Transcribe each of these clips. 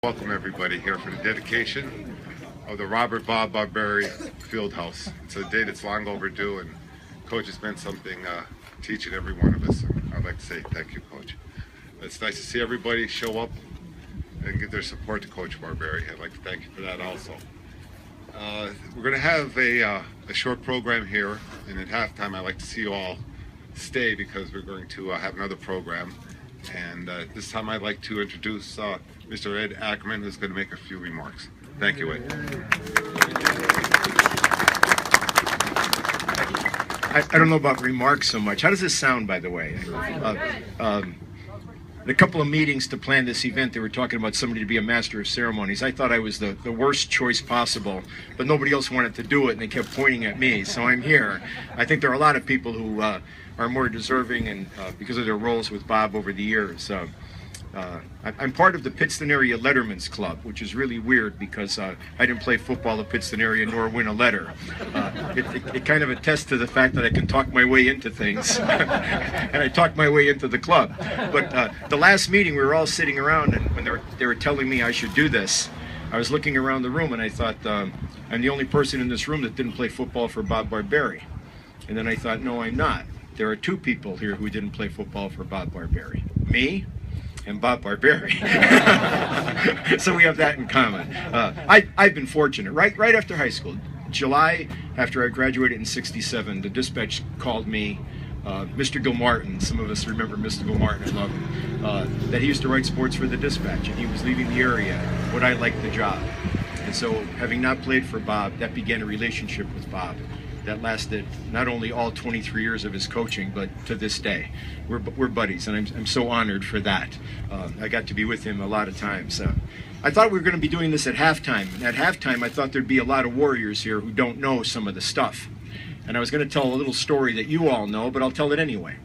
Welcome everybody here for the dedication of the Robert Bob Barbieri Field House. It's a day that's long overdue, and Coach has meant something to each and every one of us. And I'd like to say thank you, Coach. It's nice to see everybody show up and give their support to Coach Barbieri. I'd like to thank you for that also. We're going to have a short program here, and at halftime I'd like to see you all stay because we're going to have another program. And this time I'd like to introduce Mr. Ed Ackerman, who's going to make a few remarks. Thank you, Ed. I don't know about remarks so much. How does this sound, by the way? In a couple of meetings to plan this event, they were talking about somebody to be a master of ceremonies. I thought I was the worst choice possible, but nobody else wanted to do it, and they kept pointing at me, so I'm here. I think there are a lot of people who are more deserving, and because of their roles with Bob over the years. I'm part of the Pittston Area Letterman's Club, which is really weird because I didn't play football at Pittston area nor win a letter. It kind of attests to the fact that I can talk my way into things, and I talked my way into the club. But the last meeting, we were all sitting around, and when they were telling me I should do this, I was looking around the room, and I thought, I'm the only person in this room that didn't play football for Bob Barbieri. And then I thought, no, I'm not. There are two people here who didn't play football for Bob Barbieri. Me and Bob Barbieri. So we have that in common. I've been fortunate. Right after high school, July, after I graduated in '67, the dispatch called me, Mr. Gilmartin. Some of us remember Mr. Gilmartin, I love him. That he used to write sports for the dispatch, and he was leaving the area. Would I like the job? And so, having not played for Bob, that began a relationship with Bob that lasted not only all 23 years of his coaching, but to this day. We're buddies, and I'm so honored for that. I got to be with him a lot of times. I thought we were going to be doing this at halftime, and at halftime I thought there'd be a lot of Warriors here who don't know some of the stuff. And I was going to tell a little story that you all know, but I'll tell it anyway.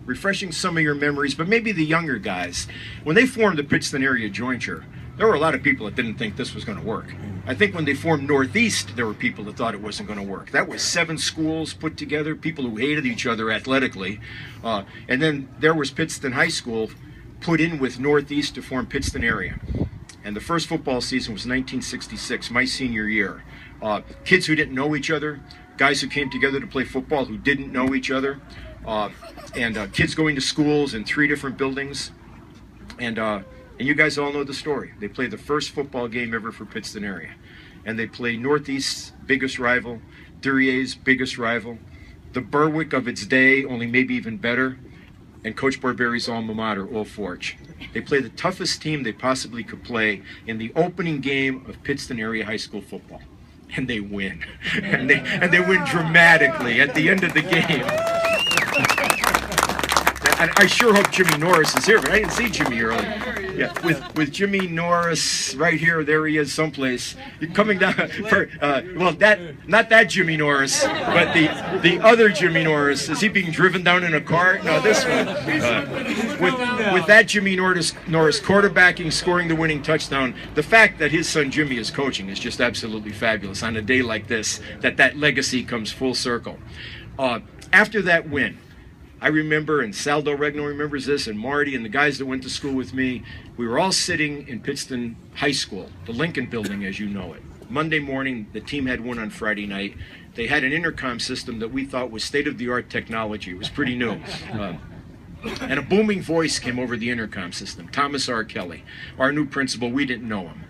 Refreshing some of your memories, but maybe the younger guys. When they formed the Pittston Area Jointure, there were a lot of people that didn't think this was going to work. I think when they formed Northeast, there were people that thought it wasn't going to work. That was 7 schools put together, people who hated each other athletically. And then there was Pittston High School put in with Northeast to form Pittston Area. And the first football season was 1966, my senior year. Kids who didn't know each other, guys who came together to play football who didn't know each other, and kids going to schools in 3 different buildings. And you guys all know the story. They played the first football game ever for Pittston area. And they played Northeast's biggest rival, Duryea's biggest rival, the Berwick of its day, only maybe even better, and Coach Barbieri's alma mater, Old Forge. They play the toughest team they possibly could play in the opening game of Pittston area high school football. And they win. and they win dramatically at the end of the game. I sure hope Jimmy Norris is here, but I didn't see Jimmy earlier. Yeah, with Jimmy Norris right here, there he is someplace. You're coming down for, well, not that Jimmy Norris, but the other Jimmy Norris. Is he being driven down in a car? No, this one. With that Jimmy Norris quarterbacking, scoring the winning touchdown, the fact that his son Jimmy is coaching is just absolutely fabulous on a day like this, that legacy comes full circle. After that win, I remember, and Sal Del Regno remembers this, and Marty and the guys that went to school with me, we were all sitting in Pittston High School, the Lincoln Building as you know it. Monday morning, the team had won on Friday night. They had an intercom system that we thought was state-of-the-art technology. It was pretty new. And a booming voice came over the intercom system, Thomas R. Kelly, our new principal. We didn't know him.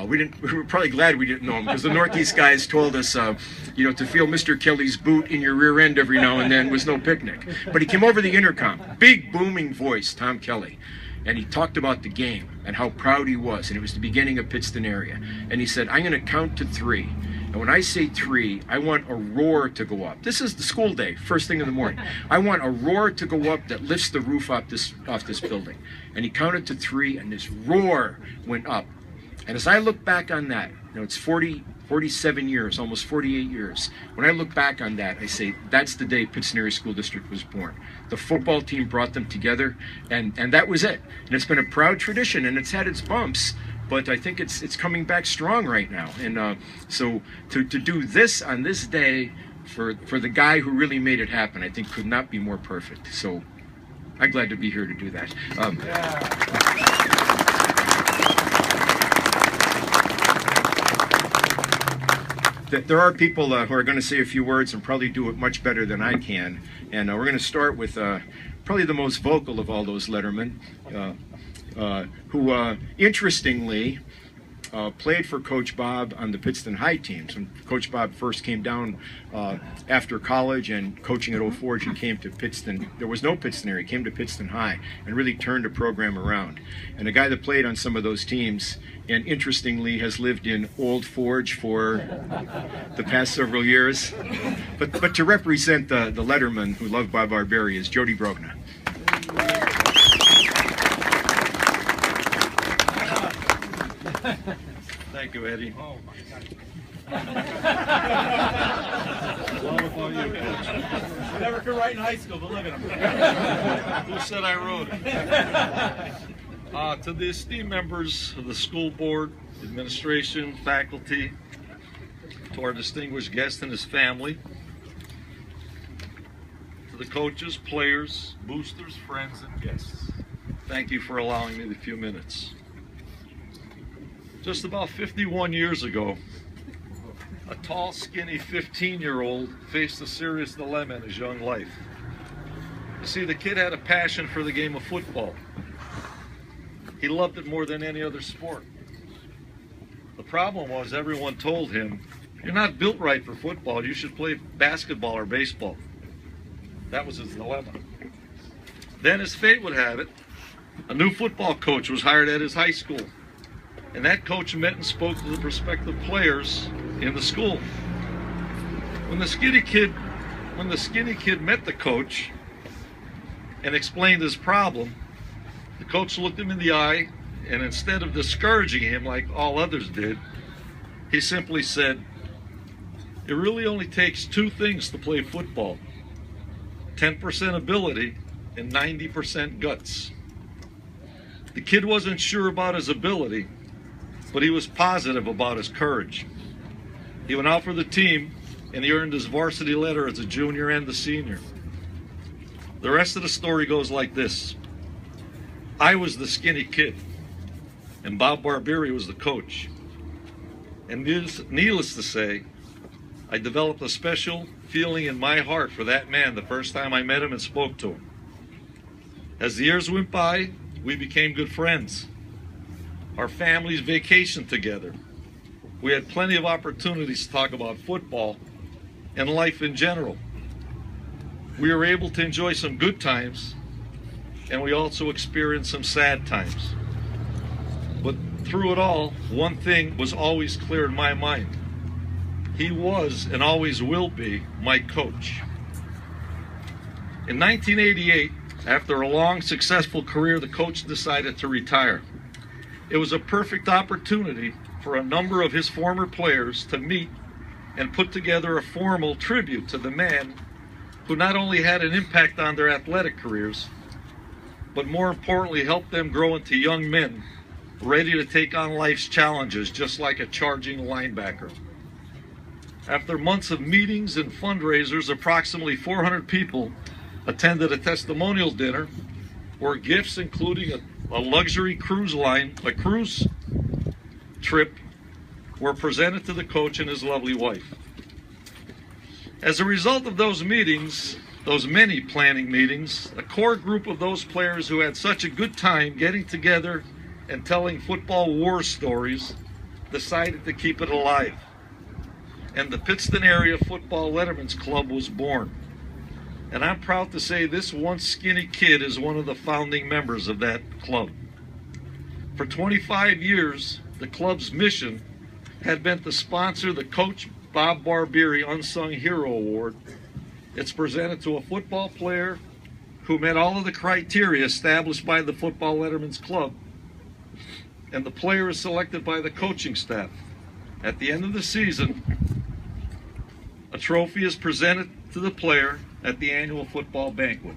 We were probably glad we didn't know him because the Northeast guys told us, to feel Mr. Kelly's boot in your rear end every now and then was no picnic. But he came over the intercom, big booming voice, Tom Kelly, and he talked about the game and how proud he was, and it was the beginning of Pittston area. And he said, I'm going to count to 3. And when I say 3, I want a roar to go up. This is the school day, first thing in the morning. I want a roar to go up that lifts the roof off this building. And he counted to 3, and this roar went up. And as I look back on that, it's 47 years, almost 48 years. When I look back on that, I say, that's the day Pittston Area School District was born. The football team brought them together, and that was it. And it's been a proud tradition, and it's had its bumps, but I think it's coming back strong right now. And so to do this on this day for the guy who really made it happen, I think could not be more perfect. So I'm glad to be here to do that. there are people who are going to say a few words and probably do it much better than I can. And we're going to start with probably the most vocal of all those lettermen, who interestingly played for Coach Bob on the Pittston High teams. When Coach Bob first came down after college and coaching at Old Forge, he came to Pittston. There was no Pittston area. He came to Pittston High and really turned the program around. And a guy that played on some of those teams, and interestingly has lived in Old Forge for the past several years. But to represent the letterman who loved Bob Barbieri is Jody Brogna. Thank you, Eddie. Oh my God. Well, about you, Coach. Never could write in high school, but look at him. Who said I wrote it? To the esteemed members of the school board, administration, faculty, to our distinguished guest and his family, to the coaches, players, boosters, friends, and guests, thank you for allowing me the few minutes. Just about 51 years ago, a tall, skinny 15-year-old faced a serious dilemma in his young life. You see, the kid had a passion for the game of football. He loved it more than any other sport. The problem was everyone told him, "You're not built right for football, you should play basketball or baseball." That was his dilemma. Then, as fate would have it, a new football coach was hired at his high school. And that coach met and spoke to the prospective players in the school. When the skinny kid met the coach and explained his problem, the coach looked him in the eye, and instead of discouraging him like all others did, he simply said, "It really only takes two things to play football: 10% ability and 90% guts." The kid wasn't sure about his ability, but he was positive about his courage. He went out for the team, and he earned his varsity letter as a junior and a senior. The rest of the story goes like this. I was the skinny kid, and Bob Barbieri was the coach. And needless to say, I developed a special feeling in my heart for that man the first time I met him and spoke to him. As the years went by, we became good friends. Our families vacationed together. We had plenty of opportunities to talk about football and life in general. We were able to enjoy some good times, and we also experienced some sad times. But through it all, one thing was always clear in my mind. He was and always will be my coach. In 1988, after a long, successful career, the coach decided to retire. It was a perfect opportunity for a number of his former players to meet and put together a formal tribute to the man who not only had an impact on their athletic careers, but more importantly helped them grow into young men ready to take on life's challenges just like a charging linebacker. After months of meetings and fundraisers, approximately 400 people attended a testimonial dinner where gifts including a luxury cruise trip were presented to the coach and his lovely wife. As a result of those meetings, those many planning meetings, a core group of those players who had such a good time getting together and telling football war stories decided to keep it alive. And the Pittston Area Football Letterman's Club was born. And I'm proud to say this once skinny kid is one of the founding members of that club. For 25 years, the club's mission had been to sponsor the Coach Bob Barbieri Unsung Hero Award. It's presented to a football player who met all of the criteria established by the Football Letterman's Club, and the player is selected by the coaching staff. At the end of the season, a trophy is presented to the player at the annual football banquet.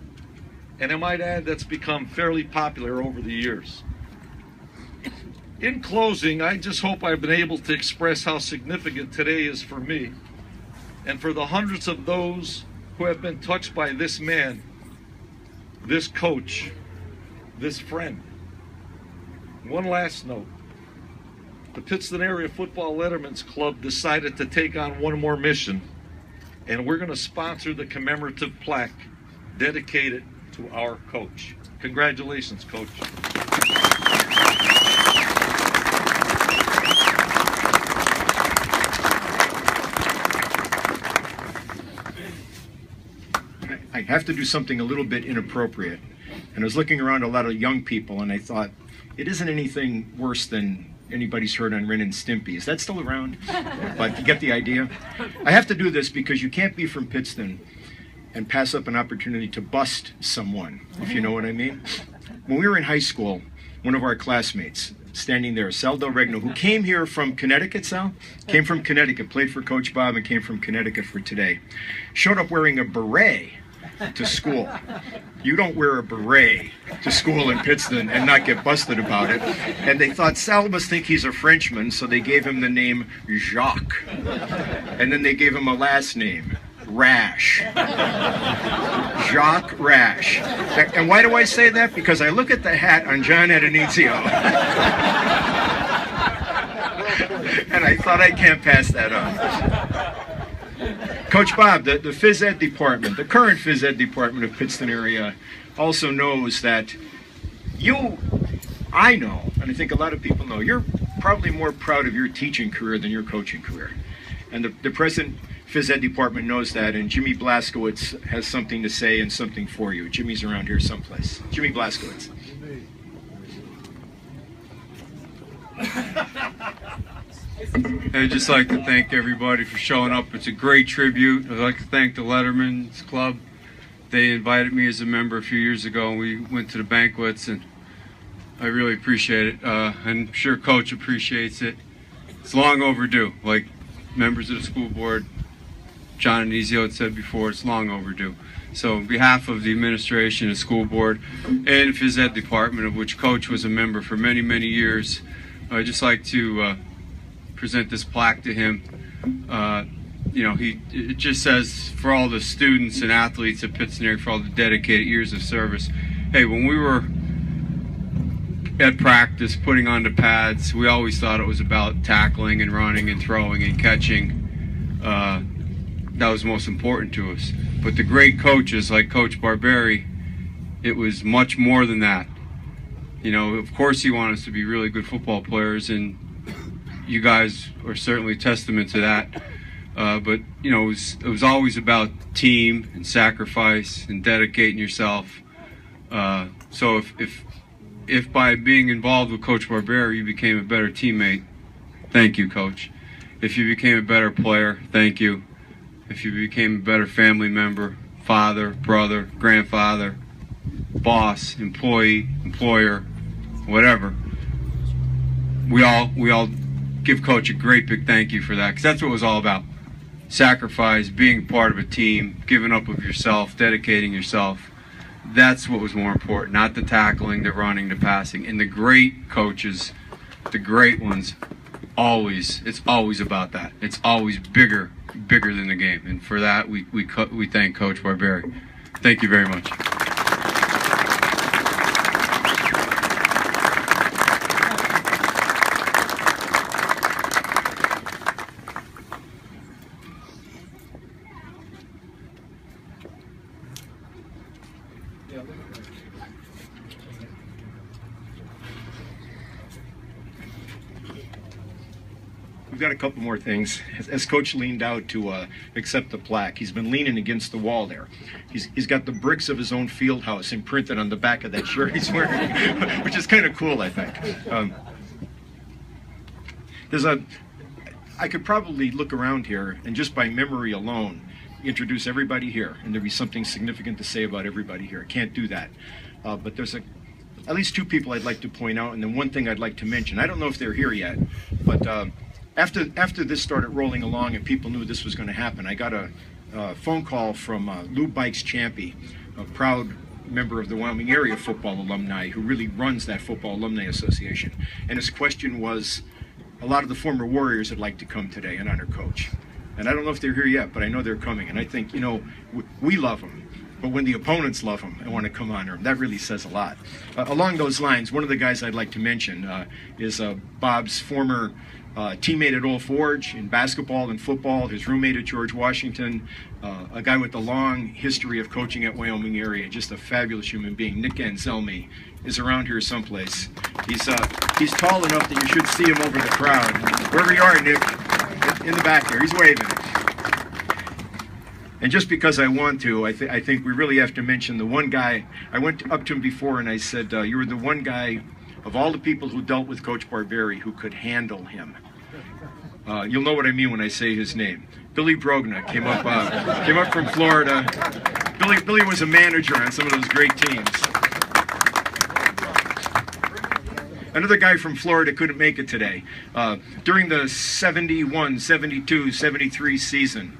And I might add that's become fairly popular over the years. In closing, I just hope I've been able to express how significant today is for me and for the hundreds of those who have been touched by this man, this coach, this friend. One last note. the Pittston Area Football Letterman's Club decided to take on one more mission, and we're going to sponsor the commemorative plaque dedicated to our coach. Congratulations, Coach. I have to do something a little bit inappropriate. And I was looking around a lot of young people, and I thought, it isn't anything worse than anybody's heard on Ren and Stimpy. Is that still around? But you get the idea? I have to do this because you can't be from Pittston and pass up an opportunity to bust someone, if you know what I mean. When we were in high school, one of our classmates, standing there, Sal Del Regno, who came here from Connecticut, Sal? Came from Connecticut, played for Coach Bob, and came from Connecticut for today. Showed up wearing a beret to school. You don't wear a beret to school in Pittston and not get busted about it. And they thought Sal must think he's a Frenchman, so they gave him the name Jacques. And then they gave him a last name, Rash. Jacques Rash. And why do I say that? Because I look at the hat on John Adenizio. And I thought I can't pass that up. Coach Bob, the phys ed department, the current phys ed department of Pittston area also knows that I know, and I think a lot of people know, you're probably more proud of your teaching career than your coaching career. And the present phys ed department knows that, and Jimmy Blaskowitz has something to say and something for you. Jimmy's around here someplace. Jimmy Blaskowitz. I'd just like to thank everybody for showing up. It's a great tribute. I'd like to thank the Letterman's Club. They invited me as a member a few years ago, and we went to the banquets, and I really appreciate it. I'm sure Coach appreciates it. It's long overdue. Like members of the school board, John Adenizio had said before, it's long overdue. So on behalf of the administration, the school board, and the phys ed department, of which Coach was a member for many, many years, I'd just like to present this plaque to him. It just says, for all the students and athletes at Pittston area, for all the dedicated years of service. Hey, when we were at practice, putting on the pads, we always thought it was about tackling and running and throwing and catching. That was most important to us. But the great coaches like Coach Barbieri, it was much more than that. You know, of course he wanted us to be really good football players, and you guys are certainly testament to that. But you know, it was always about team and sacrifice and dedicating yourself. So if by being involved with Coach Barbieri you became a better teammate, thank you, Coach. If you became a better player, thank you. If you became a better family member, father, brother, grandfather, boss, employee, employer, whatever, we all give Coach a great big thank you for that, because that's what it was all about. Sacrifice, being part of a team, giving up of yourself, dedicating yourself. That's what was more important, not the tackling, the running, the passing. And the great coaches, the great ones, it's always about that. It's always bigger than the game. And for that, we thank Coach Barbieri. Thank you very much. We've got a couple more things. As Coach leaned out to accept the plaque, he's been leaning against the wall there. He's got the bricks of his own field house imprinted on the back of that shirt he's wearing, which is kind of cool, I think. I could probably look around here and just by memory alone introduce everybody here, and there'd be something significant to say about everybody here. I can't do that. But there's at least two people I'd like to point out, and then one thing I'd like to mention. I don't know if they're here yet, but after this started rolling along and people knew this was going to happen, I got a phone call from Lou Bikes Champy, a proud member of the Wyoming Area Football Alumni who really runs that Football Alumni Association. And his question was, a lot of the former Warriors would like to come today and honor Coach. And I don't know if they're here yet, but I know they're coming. And I think, you know, we love them. but when the opponents love him and want to come on him, that really says a lot. Along those lines, one of the guys I'd like to mention is Bob's former teammate at Old Forge in basketball and football, his roommate at George Washington, a guy with a long history of coaching at Wyoming area, just a fabulous human being. Nick Anselmi is around here someplace. He's tall enough that you should see him over the crowd. Wherever you are, Nick, in the back there, he's waving. And just because I want to, I think we really have to mention the one guy. I went up to him before and I said, you were the one guy of all the people who dealt with Coach Barbieri who could handle him. You'll know what I mean when I say his name. Billy Brogna came up from Florida. Billy was a manager on some of those great teams. Another guy from Florida couldn't make it today. During the 71, 72, 73 season,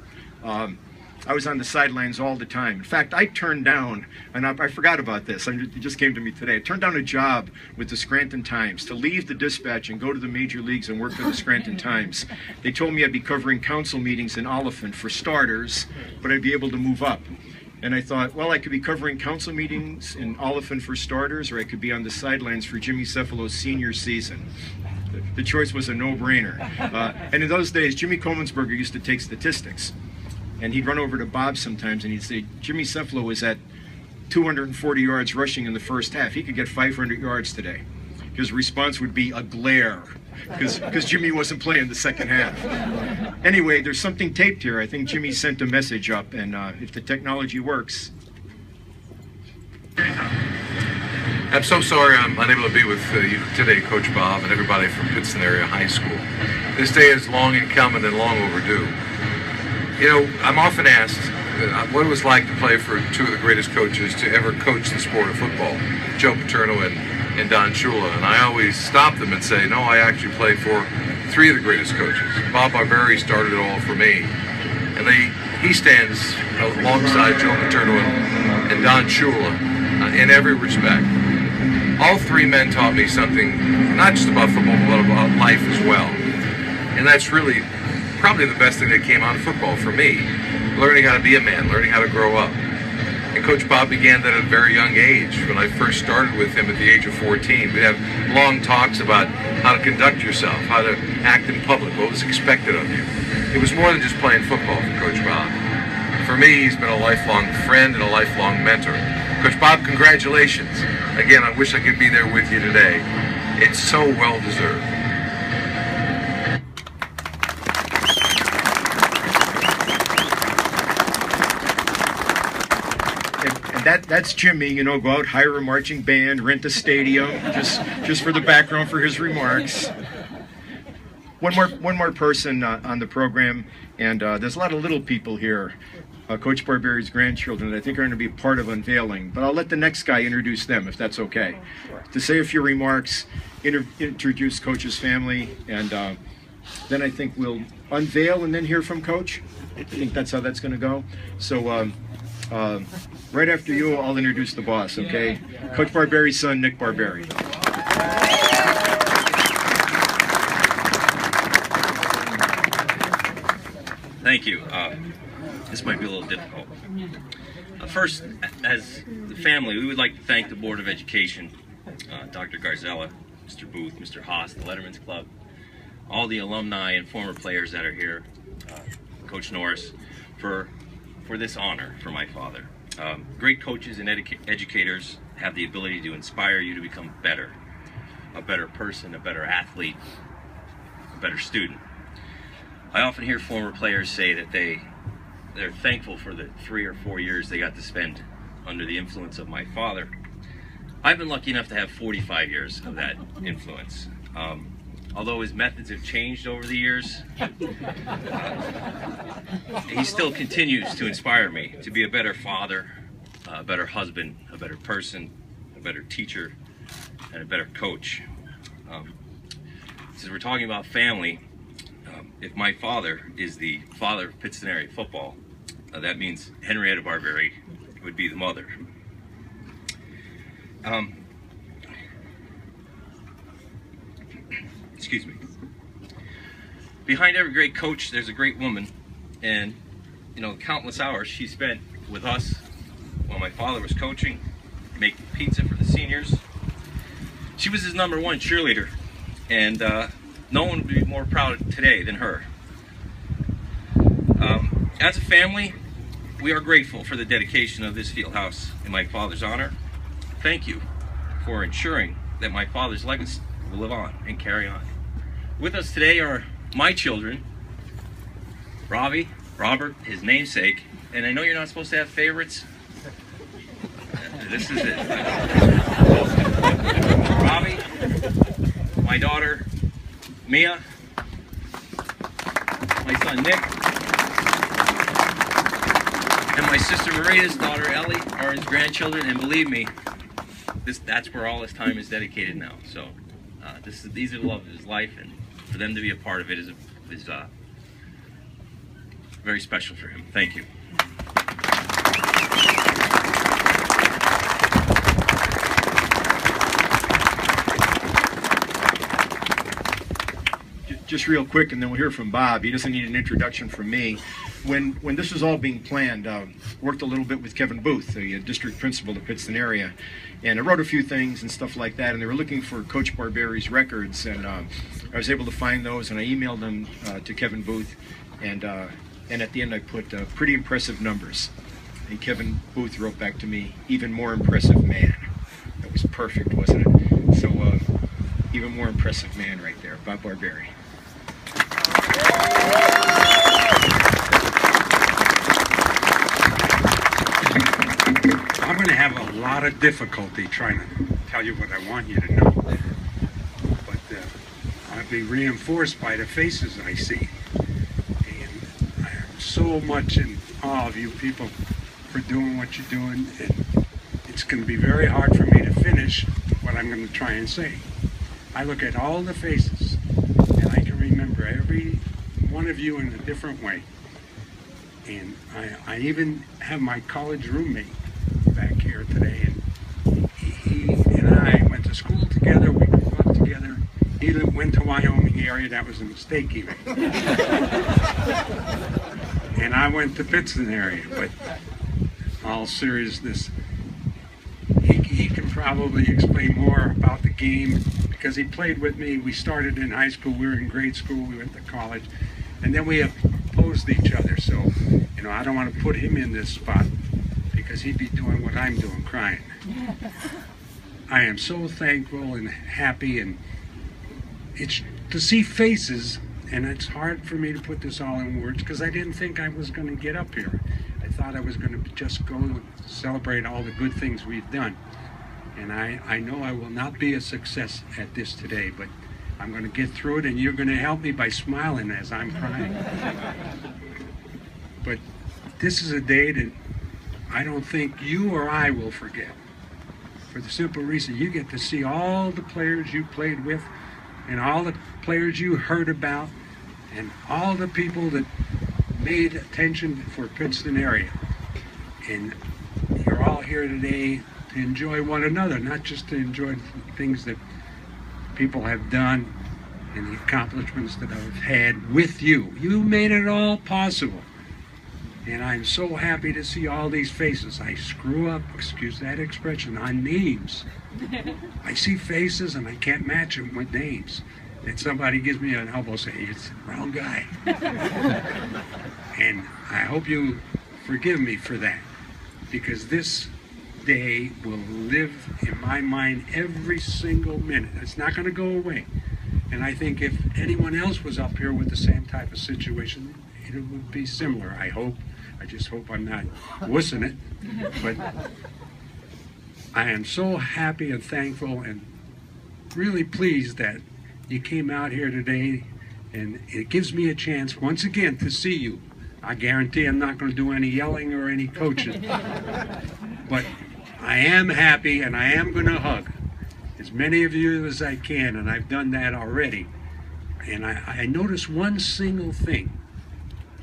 I was on the sidelines all the time. In fact, I turned down, and I forgot about this, it just came to me today. I turned down a job with the Scranton Times to leave the Dispatch and go to the major leagues and work for the Scranton Times. They told me I'd be covering council meetings in Oliphant for starters, but I'd be able to move up. And I thought, well, I could be covering council meetings in Oliphant for starters, or I could be on the sidelines for Jimmy Cephalo's senior season. The choice was a no-brainer. And in those days, Jimmy Comensberger used to take statistics. And he'd run over to Bob sometimes and he'd say, Jimmy Cephalo was at 240 yards rushing in the first half. He could get 500 yards today. His response would be a glare, because Jimmy wasn't playing the second half. Anyway, there's something taped here. I think Jimmy sent a message up, and if the technology works. I'm so sorry I'm unable to be with you today, Coach Bob, and everybody from Pittston Area High School. This day is long in coming and long overdue. You know, I'm often asked what it was like to play for two of the greatest coaches to ever coach the sport of football, Joe Paterno and Don Shula. And I always stop them and say, no, I actually played for three of the greatest coaches. Bob Barbieri started it all for me. And he stands alongside Joe Paterno and Don Shula in every respect. All three men taught me something, not just about football, but about life as well. And that's really probably the best thing that came out of football for me, learning how to be a man, learning how to grow up. And Coach Bob began that at a very young age. When I first started with him at the age of 14, we'd have long talks about how to conduct yourself, how to act in public, what was expected of you. It was more than just playing football for Coach Bob. For me, he's been a lifelong friend and a lifelong mentor. Coach Bob, congratulations. Again, I wish I could be there with you today. It's so well deserved. That's Jimmy, you know, go out, hire a marching band, rent a stadium, just for the background for his remarks. One more person on the program, and there's a lot of little people here, Coach Barbieri's grandchildren, that I think are going to be part of unveiling. But I'll let the next guy introduce them, if that's okay. To say a few remarks, introduce Coach's family, and then I think we'll unveil and then hear from Coach. I think that's how that's going to go. So. Right after you, I'll introduce the boss, okay? Coach Barbieri's son, Nick Barbieri. Thank you. This might be a little difficult. First, as the family, we would like to thank the Board of Education, Dr. Garzella, Mr. Booth, Mr. Haas, the Letterman's Club, all the alumni and former players that are here, Coach Norris, for this honor for my father. Great coaches and educators have the ability to inspire you to become better, a better person, a better athlete, a better student. I often hear former players say that they're thankful for the 3 or 4 years they got to spend under the influence of my father. I've been lucky enough to have 45 years of that influence. Although his methods have changed over the years, he still continues to inspire me to be a better father, a better husband, a better person, a better teacher, and a better coach. Since we're talking about family, if my father is the father of Pittston area football, that means Henrietta Barbieri would be the mother. Excuse me. Behind every great coach, there's a great woman, and you know, countless hours she spent with us while my father was coaching, making pizza for the seniors. She was his #1 cheerleader, and no one would be more proud today than her. As a family, we are grateful for the dedication of this field house in my father's honor. Thank you for ensuring that my father's legacy will live on and carry on. With us today are my children, Robbie, Robert, his namesake, and I know you're not supposed to have favorites. This is it. Robbie, my daughter, Mia, my son, Nick, and my sister Maria's daughter, Ellie, are his grandchildren, and believe me, that's where all his time is dedicated now. So these are the love of his life, and for them to be a part of it is very special for him. Thank you. Just real quick, and then we'll hear from Bob. He doesn't need an introduction from me. When this was all being planned, worked a little bit with Kevin Booth, the district principal of the Pittston area, and I wrote a few things and stuff like that, and they were looking for Coach Barbieri's records, and I was able to find those, and I emailed them to Kevin Booth, and at the end I put pretty impressive numbers, and Kevin Booth wrote back to me, even more impressive man. That was perfect, wasn't it? So even more impressive man right there, Bob Barbieri. I'm going to have a lot of difficulty trying to tell you what I want you to know, but I'll be reinforced by the faces I see, and I am so much in awe of you people for doing what you're doing, and it's going to be very hard for me to finish what I'm going to try and say. I look at all the faces, and I can remember every one of you in a different way, and I even have my college roommate back here today, and he and I went to school together, we grew up together. He went to Wyoming area, that was a mistake he made. And I went to Pittston area, but all seriousness, he can probably explain more about the game because he played with me. We started in high school, we were in grade school, we went to college, and then we opposed each other. So, you know, I don't want to put him in this spot because he'd be doing what I'm doing, crying. I am so thankful and happy, and it's to see faces, and it's hard for me to put this all in words because I didn't think I was going to get up here. I thought I was going to just go and celebrate all the good things we've done. And I know I will not be a success at this today, but I'm going to get through it, and you're going to help me by smiling as I'm crying. But this is a day that I don't think you or I will forget, for the simple reason you get to see all the players you played with and all the players you heard about and all the people that made attention for Pittston area. And you're all here today to enjoy one another, not just to enjoy things that people have done and the accomplishments that I've had with you. You made it all possible. And I'm so happy to see all these faces. I screw up, excuse that expression, on names. I see faces and I can't match them with names. And somebody gives me an elbow, say, it's the wrong guy. And I hope you forgive me for that, because this day will live in my mind every single minute. It's not going to go away. And I think if anyone else was up here with the same type of situation, it would be similar, I hope. I just hope I'm not wussing it. But I am so happy and thankful and really pleased that you came out here today, and it gives me a chance once again to see you. I guarantee I'm not going to do any yelling or any coaching. But I am happy, and I am going to hug as many of you as I can, and I've done that already. And I notice one single thing.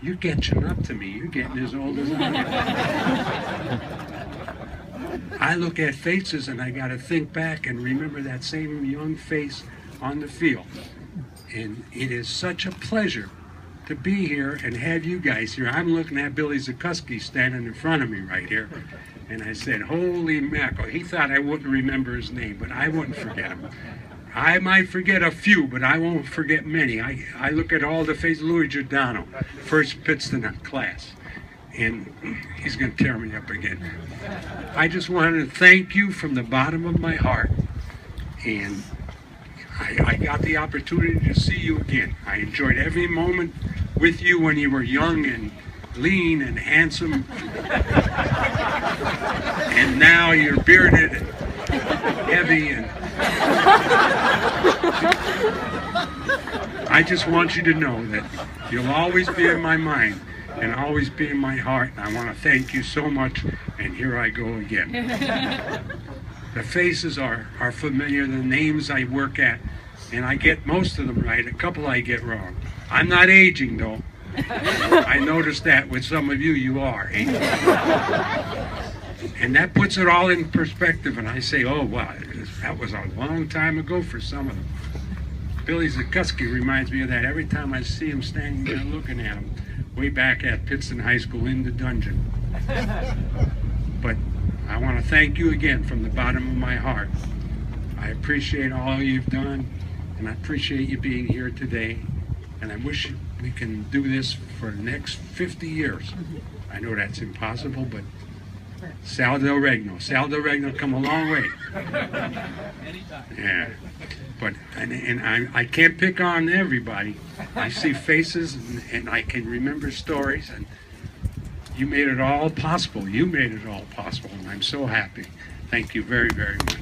You're catching up to me. You're getting as old as I am. I look at faces and I got to think back and remember that same young face on the field. And it is such a pleasure to be here and have you guys here. I'm looking at Billy Zakuski standing in front of me right here. And I said, holy mackerel. He thought I wouldn't remember his name, but I wouldn't forget him. I might forget a few, but I won't forget many. I look at all the faces. Louis Giordano, first Pittston class, and he's going to tear me up again. I just wanted to thank you from the bottom of my heart, and I got the opportunity to see you again. I enjoyed every moment with you when you were young and lean and handsome, and now you're bearded and heavy, and I just want you to know that you'll always be in my mind and always be in my heart. And I want to thank you so much, and here I go again. The faces are familiar, the names I work at, and I get most of them right. A couple I get wrong. I'm not aging, though. I noticed that with some of you, you are aging. And that puts it all in perspective, and I say, oh, wow, that was a long time ago for some of them. Billy Zikuski reminds me of that every time I see him standing there looking at him, way back at Pittston High School in the dungeon. But I want to thank you again from the bottom of my heart. I appreciate all you've done, and I appreciate you being here today, and I wish we can do this for the next 50 years. I know that's impossible, but Sal Del Regno come a long way. Yeah, but and I can't pick on everybody. I see faces and I can remember stories, and you made it all possible. You made it all possible, and I'm so happy. Thank you very, very much.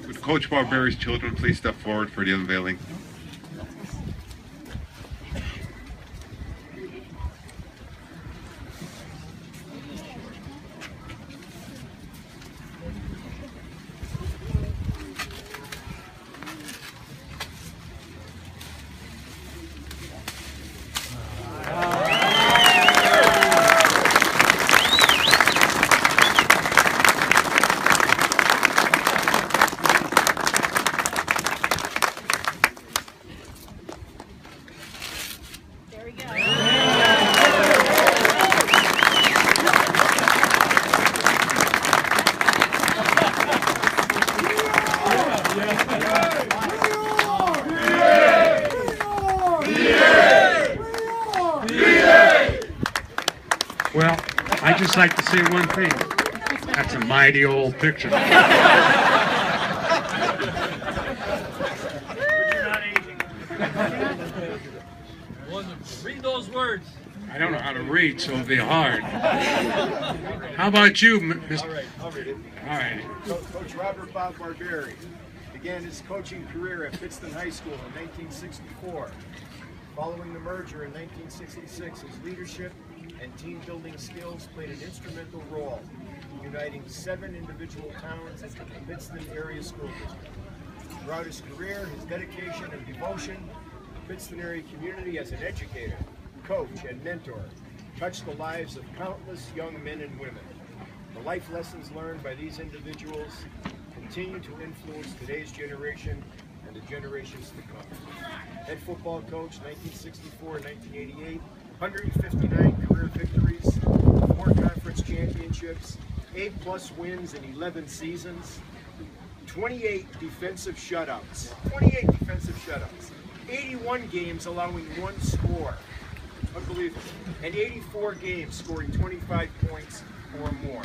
Would Coach Barbieri's children please step forward for the unveiling? Well, I just like to say one thing. That's a mighty old picture. Read those words. I don't know how to read, so it'll be hard. How about you, Mr. I'll read it. All right. Coach Robert Bob Barbieri began his coaching career at Pittston High School in 1964. Following the merger in 1966, his leadership and team-building skills played an instrumental role in uniting 7 individual towns into the Pittston area school district. Throughout his career, his dedication and devotion to the Pittston area community as an educator, coach, and mentor touched the lives of countless young men and women. The life lessons learned by these individuals continue to influence today's generation and the generations to come. Head football coach, 1964-1988, 159 career victories, 4 conference championships, 8+ wins in 11 seasons, 28 defensive shutouts, 81 games allowing 1 score, unbelievable, and 84 games scoring 25 points or more.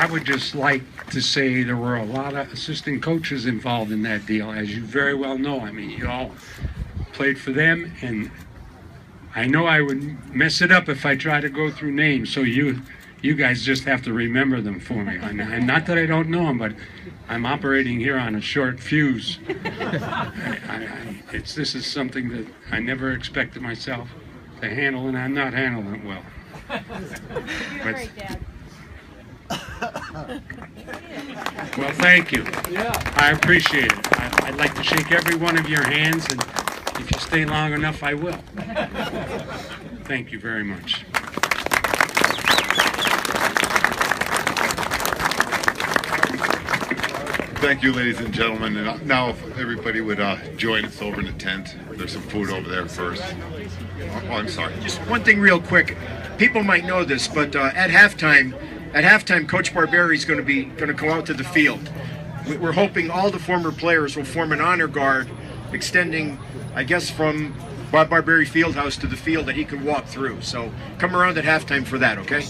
I would just like to say there were a lot of assistant coaches involved in that deal, as you very well know. I mean, you all played for them, and I know I would mess it up if I try to go through names, so you guys just have to remember them for me. And not that I don't know them, but I'm operating here on a short fuse. This is something that I never expected myself to handle, and I'm not handling it well. You're great, Dad. Well, thank you. I appreciate it. I'd like to shake every one of your hands, and if you stay long enough, I will. Thank you very much. Thank you, ladies and gentlemen. And now, if everybody would join us over in the tent. There's some food over there first. Oh, I'm sorry. Just one thing real quick. People might know this, but at halftime, Coach Barbieri is going to go out to the field. We're hoping all the former players will form an honor guard extending, I guess, from Bob Barbieri Fieldhouse to the field that he can walk through. So come around at halftime for that, okay?